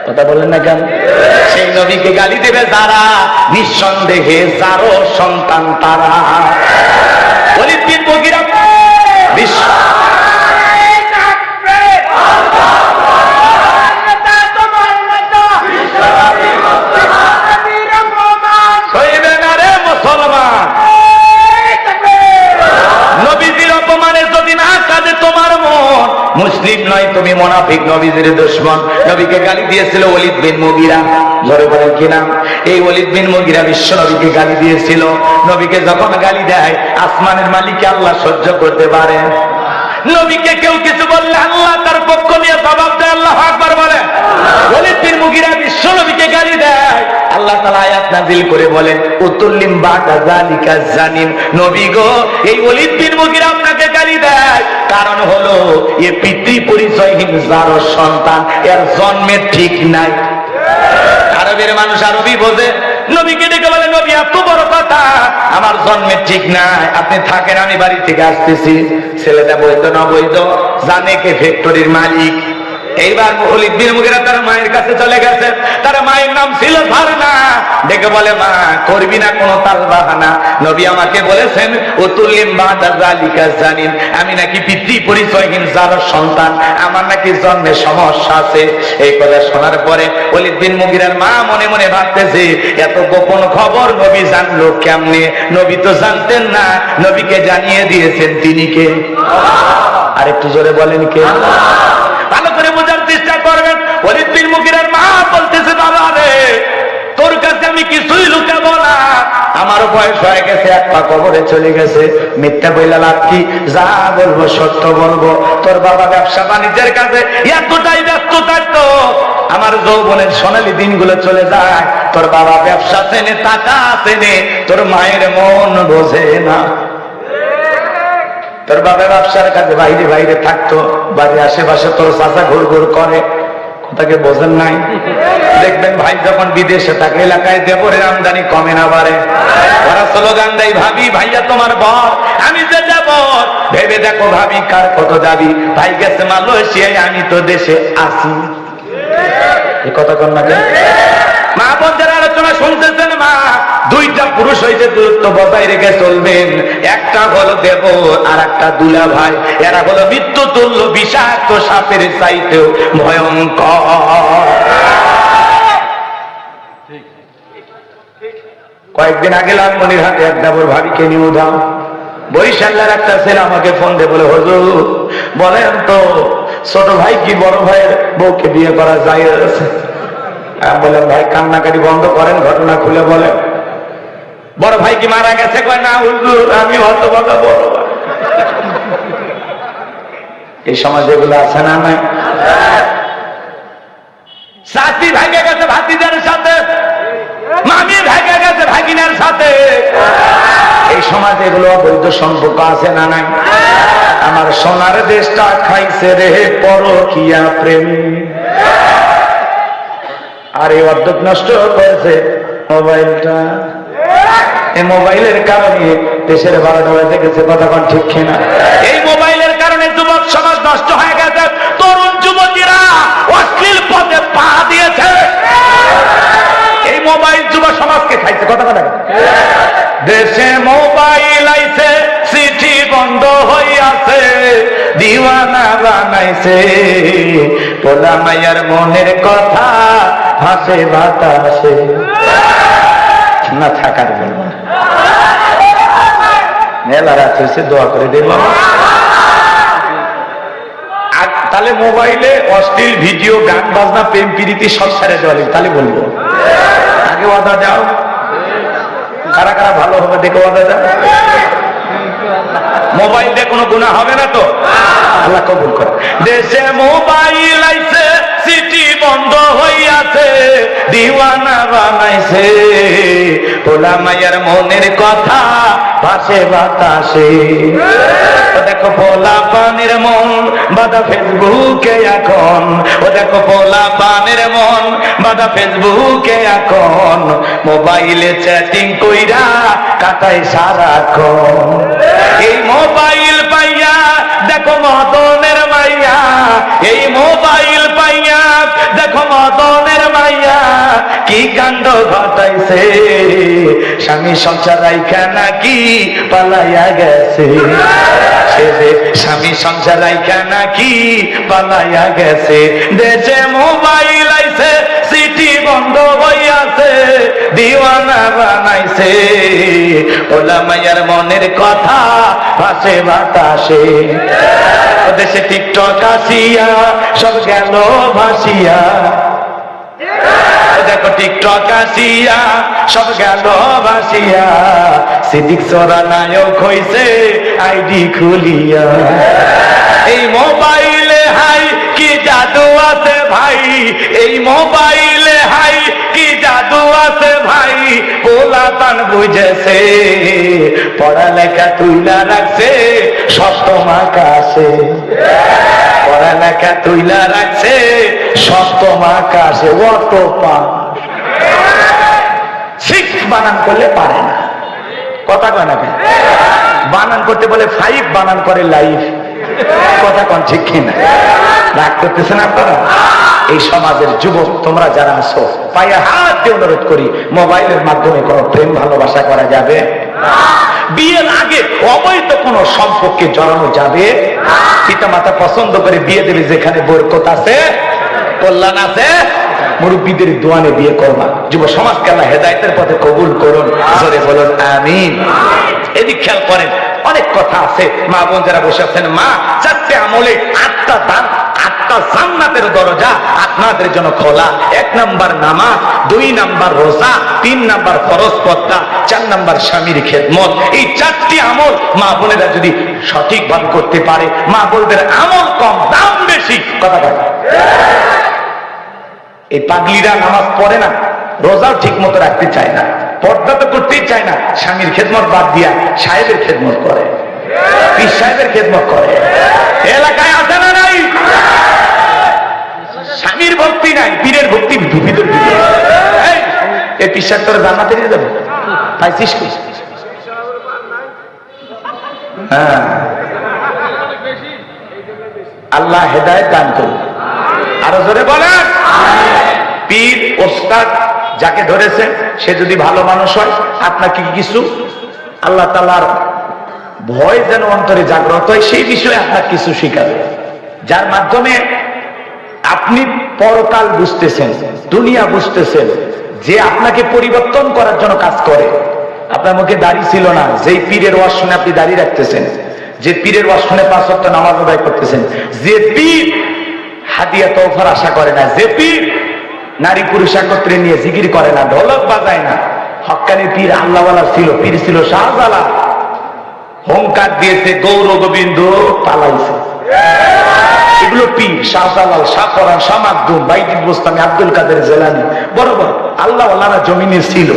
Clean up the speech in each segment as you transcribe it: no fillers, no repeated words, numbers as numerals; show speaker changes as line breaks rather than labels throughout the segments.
কথা বলেন না কেন? সেই নবীকে গালি দেবে যারা, নিঃসন্দেহে যারও সন্তান তারা। ওয়ালিদ বিন মুগীরা বিশ্ব মুসলিম নয় তুমি মুনাফিক, নবীজির দুশমন। নবীকে গালি দিয়েছিল ওয়ালিদ বিন মুগীরা। ধরে বলেন কি নাম? এই ওয়ালিদ বিন মুগীরা বিশ্ব নবীকে গালি দিয়েছিল। নবীকে যখন গালি দেয়, আসমানের মালিক আল্লাহ সহ্য করতে পারে। নবীকে কেউ কিছু বললে আল্লাহ তার পক্ষ নিয়ে জবাব দেয়। আল্লাহু আকবার বলে। ওয়ালিদ বিন মুগীরা বিশ্ব নবীকে গালি দেয়, আল্লাহ তাআলা আয়াত নাযিল করে বলেন উতুল্লিম বাদা যালিকা জানিন। নবী গো, এই ওয়ালিদ বিন মুগীরা আপনাকে গালি দেয়, কারণ হলো এ পিতৃ পরিচয়হীন যার সন্তান, এর জন্মের ঠিক নাই। আরবের মানুষ আরবি বোঝে। নবীকে ডেকে বলে নবী এত বড় কথা, আমার জন্মের ঠিক নাই, আপনি থাকেন, আমি বাড়ি থেকে আসতেছি। ছেলেটা বৈধ না বৈধ জানে কে ফ্যাক্টরির মালিক। এইবার ওয়ালিদ বিন মুগীরা তার মায়ের কাছে চলে গেছে। তার মায়ের নাম ছিল ঝারনা। ডেকে বলে মা, করবি না কোনো তাল বাহানা, নবী আমাকে বলেছেন উতুল্লিম বাদা যালিকা জানিন, আমি নাকি পিতৃ পরিচয়হীন যার সন্তান, আমার নাকি জন্মে সমস্যা আছে। এই কথা শোনার পরে ওয়ালিদ বিন মুগীরার মা মনে মনে ভাবতেছে এত গোপন খবর নবী জানলো কেমনে? নবী তো জানতেন না, নবীকে জানিয়ে দিয়েছেন তিনি কে? আর একটু জোরে বলেন কে? ভালো করে বোঝার চেষ্টা করবেন। ওয়ালিদ বিন মুগীরার মা বলতেছে বাবা রে, তোর কাছে আমি কিছুই লুকাবো না, আমার বয়স হয়ে গেছে, এক পা কবরে চলে গেছে, মিথ্যা বইলা লাভ কি? যা বলবো সত্য বলবো। তোর বাবা ব্যবসা বাণিজ্যের কাছে এতটাই ব্যস্ত থাকতো, আমার যৌবনের সোনালী দিনগুলো চলে যায়। তোর বাবা ব্যবসা চেনে, টাকা চেনে, তোর মায়ের মন বোঝে না। তোর বাবা ব্যবসার কাজে বাইরে বাইরে থাকতো, বাড়ির আশেপাশে তোর চাচা ঘুর ঘুর করে, কথাকে বোঝেন নাই? দেখবেন ভাই যখন বিদেশে থাকে, এলাকায় দেবরের আমদানি কমে না বাড়ে, ওরা স্লোগান দেয় ভাবি ভাইয়া তোমার বর, আমি যে যাব ভেবে দেখো ভাবি কার কত যাবি, ভাই গেছে মালয়েশিয়ায়, আমি তো দেশে আছি। এই কথা কন না কেন? মা বোনদের আলোচনা শুনতেছেন মা, দুইটা পুরুষ হইতে দূরত্ব বজায় রেখে চলবেন। একটা হলো দেবর আর একটা দুলা ভাই, এরা হলো মৃত্যু তুল্য বিষাক্ত সাপের চাইতেও ভয়ঙ্কর। কয়েকদিন আগে লালমনিরহাটে এক দেবর ভাবিকে নিয়ে উধাম। বরিশালের একটা ছেলে আমাকে ফোন দিয়ে বলে হুজুর বলেন তো ছোট ভাই কি বড় ভাইয়ের বউকে বিয়ে করা যায়? বলেন ভাই কান্নাকাটি বন্ধ করেন, ঘটনা খুলে বলেন। বড় ভাই কি মারা গেছে? কয় না হুজুর, আমি হতভাগা বড় ভাই। এই সমাজে এগুলো আছে না নাই? চাচি ভাগে গেছে ভাতিজার সাথে, মামি ভাগে গেছে ভাগিনার সাথে। এই সমাজে এগুলো অবৈধ সম্পর্ক আছে না নাই? আমার সোনার দেশটা খাইছে রে পরকিয়া প্রেম। আর এই অর্ধেক নষ্ট করেছে মোবাইলটা। এই মোবাইলের কারণে দেশের 12টা বেজে গেছে, কথা কোন ঠিক কিনা? এই মোবাইলের কারণে যুবক সমাজ নষ্ট হয়ে গেছে, তরুণ যুবতীরা অশ্লীল পথে পা দিয়েছে। এই মোবাইল যুব সমাজকে খাইছে, কথা কথা। দেশে মোবাইল আইছে, চিঠি বন্ধ হইয়াছে, দিওয়ানা বানাইছে, পোলা মাইয়ার মনের কথা ভাসে বাতাসে। না থাকার জন্য মেলা রাত হয়েছে, দোয়া করে দিল। তাহলে মোবাইলে অশ্লীল ভিডিও, গান বাজনা, প্রেম প্রীতি সব ছেড়ে দেওয়া, তাহলে বলবো আগে ওয়াদা দাও। কারা কারা ভালো হবে দেখে ওয়াদা দাও। মোবাইল দিয়ে কোনো গুনাহ হবে না তো? আল্লাহ কবুল করে। দেশে মোবাইল আইছে, চিঠি বন্ধ হইয়াছে, দিওয়ানা বানাইছে, পোলা মাইয়ার মনের কথা ভাসে বাতাসে। ও দেখো পোলা পানের মন বাধা ফেসবুকে এখন, ও দেখো পোলা পানের মন বাধা ফেসবুকে এখন, মোবাইলে চ্যাটিং কইরা কাটায় সারাক্ষণ। এই মোবাইল পাইয়া দেখো মদনের মাইয়া, এই মোবাইল পাইয়া কাণ্ড ঘটাইছে, স্বামী সংসার রাইখা নাকি পালাইয়া গেছে, সে যে স্বামী সংসার রাইখা নাকি পালাইয়া গেছে। দেশে মোবাইল আইছে, সিটি বন্ধ হইয়াছে, দিওয়ানা বানাইছে, ওলা মাইয়ার মনের কথা ভাসে বাতাসে। দেশে টিকটক আসিয়া সব গেল ভাসিয়া, দেখো টিকটক আসিয়া সব গেল ভাসিয়া, সিদ্দিক সরা নায়ক হইছে আইডি খুলিয়া। এই মোবাইলে হাই কি জাদু আছে ভাই, এই মোবাইলে হাই কি জাদু আছে ভাই, পোলাপান বুঝেছে, পড়ালেখা তুইলা রাখছে সপ্তম আকাশে, পড়ালেখা তুইলা রাখছে সপ্তম আকাশে। অটো পান সিক্স বানান করলে পারে না, কথা কয় না, বানান করতে বলে ফাইভ, বানান করে লাইফ, কথা কন ঠিক কিনা? রাগ করতেছেন আপনারা? এই সমাজের যুবক তোমরা যারা আছো, পায়ে হাত দিয়ে অনুরোধ করি, মোবাইলের মাধ্যমে কোনো প্রেম ভালোবাসা করা যাবে? বিয়ের আগে অবৈধ কোনো সম্পর্কে জড়ানো যাবে? পিতা মাতা পছন্দ করে বিয়ে দেবে, যেখানে বরকত আছে, কল্যাণ আছে, মুরব্বীদের দোয়ানে বিয়ে করবা। যুব সমাজকে আল্লাহ হেদায়েতের পথে কবুল করুন, জোরে বলুন আমিন। এদিক খেয়াল করেন, অনেক কথা আছে। মা বোন যারা বসে আছেন, মা চারটে আমলে আটটা দান, আটটা জান্নাতের দরজা আপনাদের জন্য খোলা। 1 নাম্বার নামাজ, 2 নাম্বার রোজা, 3 নাম্বার ফরজ পর্দা, 4 নাম্বার স্বামীর খেদমত। এই 4টি আমল মা বোনেরা যদি সঠিকভাবে করতে পারে, মা বোনদের আমল কম, দাম বেশি, কথা বলে। এই পাগলিরা নামাজ পড়ে না, রোজাও ঠিক মতো রাখতে চায় না, পর্দা তো করতেই চায় না, স্বামীর খেদমত বাদ দিয়া সাহেবের খেদমত করে, পীর সাহেবের খেদমত করে। এলাকায় আছে না নাই? স্বামীর ভক্তি নাই, পীরের ভক্তি ভিতর। এই পীর সাহেব তোর জান্নাতে নিয়ে যাবে, পাইছিস কি? হ্যাঁ, আল্লাহ হেদায়েত দান করুন। আরো জোরে বলেন। পীর ওস্তাদ যাকে ধরেছেন, সে যদি ভালো মানুষ হয়, আপনাকে কিছু আল্লাহ তাআলার ভয় যেন অন্তরে জাগ্রত হয়, সেই বিষয়ে আপনার কিছু শিখাবে, যার মাধ্যমে আপনি পরকাল বুঝতেছেন, দুনিয়া বুঝতেছেন, যে আপনাকে পরিবর্তন করার জন্য কাজ করে। আপনার মুখে দাড়ি ছিল না, যেই পীরের ওয়াজ শুনে আপনি দাড়ি রাখতেছেন, যে পীরের ওয়াজ শুনে 5 ওয়াক্ত নামাজ আদায় করতেছেন, যে পীর হাদিয়া তওফার আশা করে না, যে পীর নারী পুরুষ একত্রে নিয়ে জিকির করে না, ঢোলক বাজায় না, হক্কানি পীর আল্লাহওয়ালা ছিল, পীর ছিল শাহজালাল, হুঙ্কার দিয়েছে গৌর গোবিন্দ পালাইছে, এগুলো পীর। শাহজালাল, শাহ পরান, শাহ মাকদুম, বাইতুল বুস্তামি, আব্দুল কাদের জিলানী, বরাবর আল্লাহওয়ালারা জমিনে ছিল,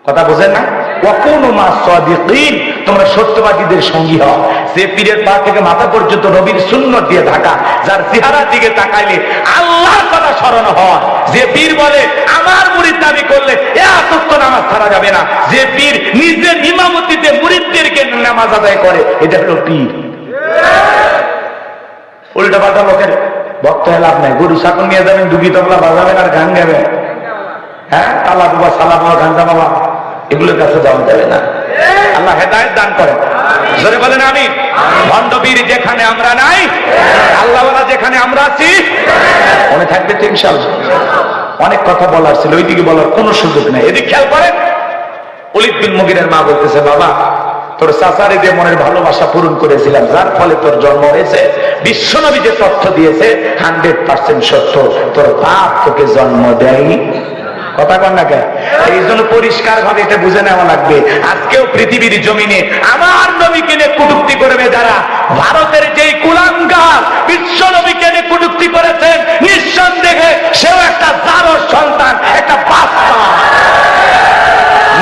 কথা বোঝেন না? ওয়াকুনু মা সাদিকিন, তোমরা সত্যবাদীদের সঙ্গী হও। যে পীরের পা থেকে মাথা পর্যন্ত নবীর সুন্নাত দিয়ে ঢাকা, যার চেহারার দিকে তাকাইলে আল্লাহর কথা স্মরণ হয়, যে পীর বলে আমার মুরিদ দাবি করলে এত নামাজ ছাড়া যাবে না, যে পীর নিজের ইমামতিতে মুরিদদেরকে নামাজ আদায় করে, এটা হলো পীর। উল্টা পাল্টা লোকের ভক্ত হয়ে লাভ নাই। গরু ছাগল নিয়ে যাবেন, ডুবি তবলা বাজাবেন আর গান গাবেন, হ্যাঁ, তালা বাবা, সালা বাবা, গান্দা বাবা, এগুলোর কাছে যাওয়া যাবে না। আল্লাহ হেদায়েত দান করে, জোরে বলেন আমিন। ভণ্ডবীর যেখানে আমরা নাই, আল্লাহওয়ালা যেখানে আমরা আছি, মনে থাকবে তো ইনশাআল্লাহ। অনেক কথা বলার ছিল, ওইদিকে বলার কোনো সুযোগ নেই। এদিকে খেয়াল করেন, ওলীদ বিন মুগীরার মা বলতেছে, বাবা তোর চাচারে যে মনের ভালোবাসা পূরণ করেছিলাম, যার ফলে তোর জন্ম হয়েছে, বিশ্বনবী যে তথ্য দিয়েছে 100% সত্য, তোর বাপ তোকে জন্ম দেয়নি, কথা কন না কেন? এই জন্য পরিষ্কার ভাবে এটা বুঝে নেওয়া লাগবে। আজকেও পৃথিবীর জমিনে আমার নবীকে নিয়ে কটূক্তি করবে যারা, ভারতের যেই কুলাঙ্গার বিশ্ব নবীকে নিয়ে কটূক্তি করেছেন, নিঃসন্দেহে সেও একটা জারজ সন্তান, একটা বাচ্চা।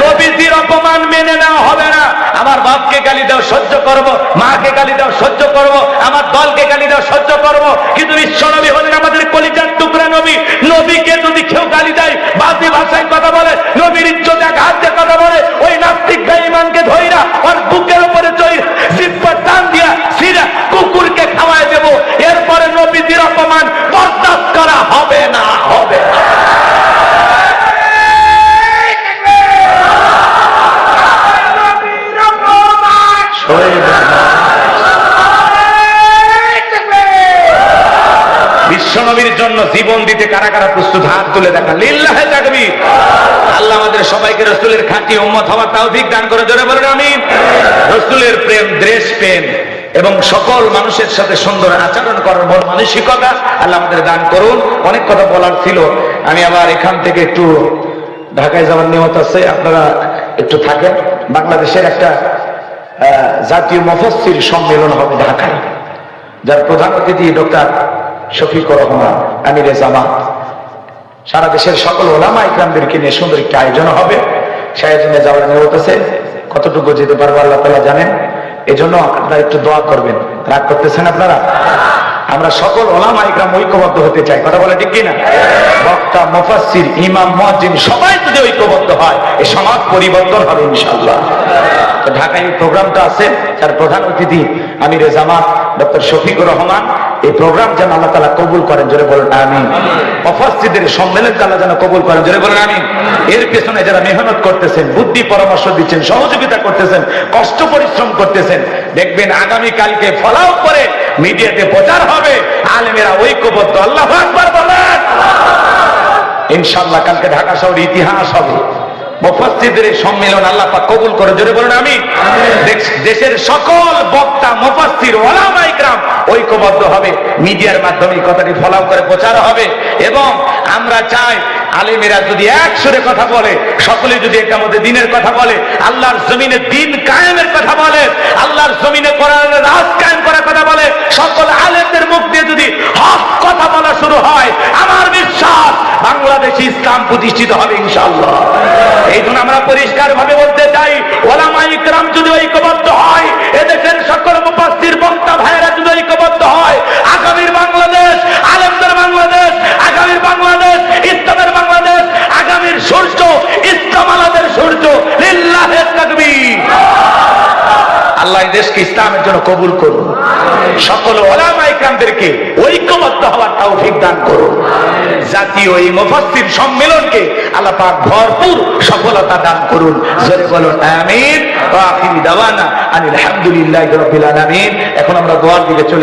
নবীজির অপমান মেনে নেওয়া হবে না। আমার বাপকে গালি দাও সহ্য করব, মাকে গালি দাও সহ্য করব, আমার দলকে গালি দাও সহ্য করব, কিন্তু বিশ্ব নবী হলেন আমাদের কলিজার টুকরা নবী। নবীকে যদি কেউ গালি দেয়, বাজে ভাষায় কথা বলে, নবীর ইজ্জতে আঘাত দিয়ে কথা বলে, ওই নাস্তিক বেঈমানকে ধইরা ওর বুকের উপরে জিহ্বার টান দিয়া সিরা কুকুরকে খাওয়ায় দেব। এরপরে নবীজির অপমান বিশ্বনবীর জন্য জীবন দিতে কারা কারা প্রস্তুত? হাত তুলে দেখা। লিল্লাহে তাকবীর। আল্লাহ আমাদের সবাইকে রাসূলের খাঁটি উম্মত হওয়ার তৌফিক দান করে। জোরে বলেন আমিন। রাসূলের প্রেম, দেশ প্রেম এবং সকল মানুষের সাথে সুন্দর আচরণ করার মন মানসিকতা আল্লাহ আমাদের দান করুন। অনেক কথা বলার ছিল, আমি আবার এখান থেকে একটু ঢাকায় যাওয়ার নিয়ত আছে, আপনারা একটু থাকেন। বাংলাদেশের একটা জাতীয় মুফাসসির সম্মেলন হবে ঢাকায়, যার প্রধান অতিথি ডক্টর শফিকুর রহমান আমিরে জামাত। সারা দেশের সকল ওলামা ইকরামদেরকে নিয়ে সুন্দর একটা আয়োজন হবে। সেই আয়োজনে যাওয়ার নিয়ত আছে। কতটুকু যেতে পারবো আল্লাহ তাআলা জানেন। এজন্য আপনারা একটু দোয়া করবেন। রাগ করতেছেন আপনারা? আমরা সকল ওলামা ইকরাম ঐক্যবদ্ধ হতে চাই। কথা বলে ঠিক কিনা? বক্তা, মুফাসসির, ইমাম, মুয়াজ্জিন সবাই যদি ঐক্যবদ্ধ হয় এই সমাজ পরিবর্তন হবে ইনশাআল্লাহ। তো ঢাকায় এই প্রোগ্রামটা আছে, যার প্রধান অতিথি আমিরে জামাত ডক্টর শফিকুর রহমান। এই প্রোগ্রাম যেন আল্লাহ তাআলা কবুল করেন। জোরে বলেন আমিন। মুফাসসিরদের সম্মেলন আল্লাহ যেন কবুল করেন। জোরে বলেন আমিন। এর পেছনে যারা মেহনত করতেছেন, বুদ্ধি পরামর্শ দিচ্ছেন, সহযোগিতা করতেছেন, কষ্ট পরিশ্রম করতেছেন, দেখবেন আগামী কালকে ফলাও করে মিডিয়াতে প্রচার হবে আলেমেরা ঐক্যবদ্ধ। আল্লাহু আকবার বলেন। ইনশাআল্লাহ কালকে ঢাকা শহরে ইতিহাস হবে। মুফাসসিরদের সম্মেলন আল্লাহ পাক কবুল করে। জোরে বলেন আমিন। দেশের সকল বক্তা, মুফাসসির, উলামা ইকরাম ঐক্যবদ্ধ হবে, মিডিয়ার মাধ্যমে কথাটি ফলাও করে প্রচার হবে। এবং আমরা চাই আলেমেরা যদি এক সুরে কথা বলে, সকলে যদি একামতে দিনের কথা বলে, আল্লাহর জমিনে দিন কায়েমের কথা বলে, আল্লাহর জমিনে কোরআনের রাজ কায়েম করার কথা বলে, সকল আলেমদের মুখ দিয়ে যদি হক কথা বলা শুরু হয়, আমার বিশ্বাস বাংলাদেশে ইসলাম প্রতিষ্ঠিত হবে ইনশাআল্লাহ। এই জন্য আমরা পরিষ্কার ভাবে বলতে চাই, ওলামা ইকরাম যদি ঐক্যবদ্ধ হয়, এদেশের সকল মুফাসসির, বক্তা ভাইয়েরা যদি ঐক্যবদ্ধ হয়, আগামীর বাংলাদেশ আলেমদের বাংলাদেশ, আগামীর বাংলাদেশ ইসলামের বাংলাদেশ, আগামীর সূর্য ইসলাম আলাদের সূর্য। লিল্লাহে তাকবীর। আল্লাহ এই দেশকে ইসলামের জন্য কবুল করুন। সকল ওলামা ইকরামদেরকে ঐক্যবদ্ধ হওয়ার তৌফিক দান করুন। জাতীয় এই মুফাসসির সম্মেলনকে আল্লাহ পাক ভরপুর সফলতা দান করুন। জোরে বলুন আমিন। ওয়া আখিরি দাওয়ানা আনিল হামদুলিল্লাহি রাব্বিল আলামিন। এখন আমরা দোয়ার দিকে চলে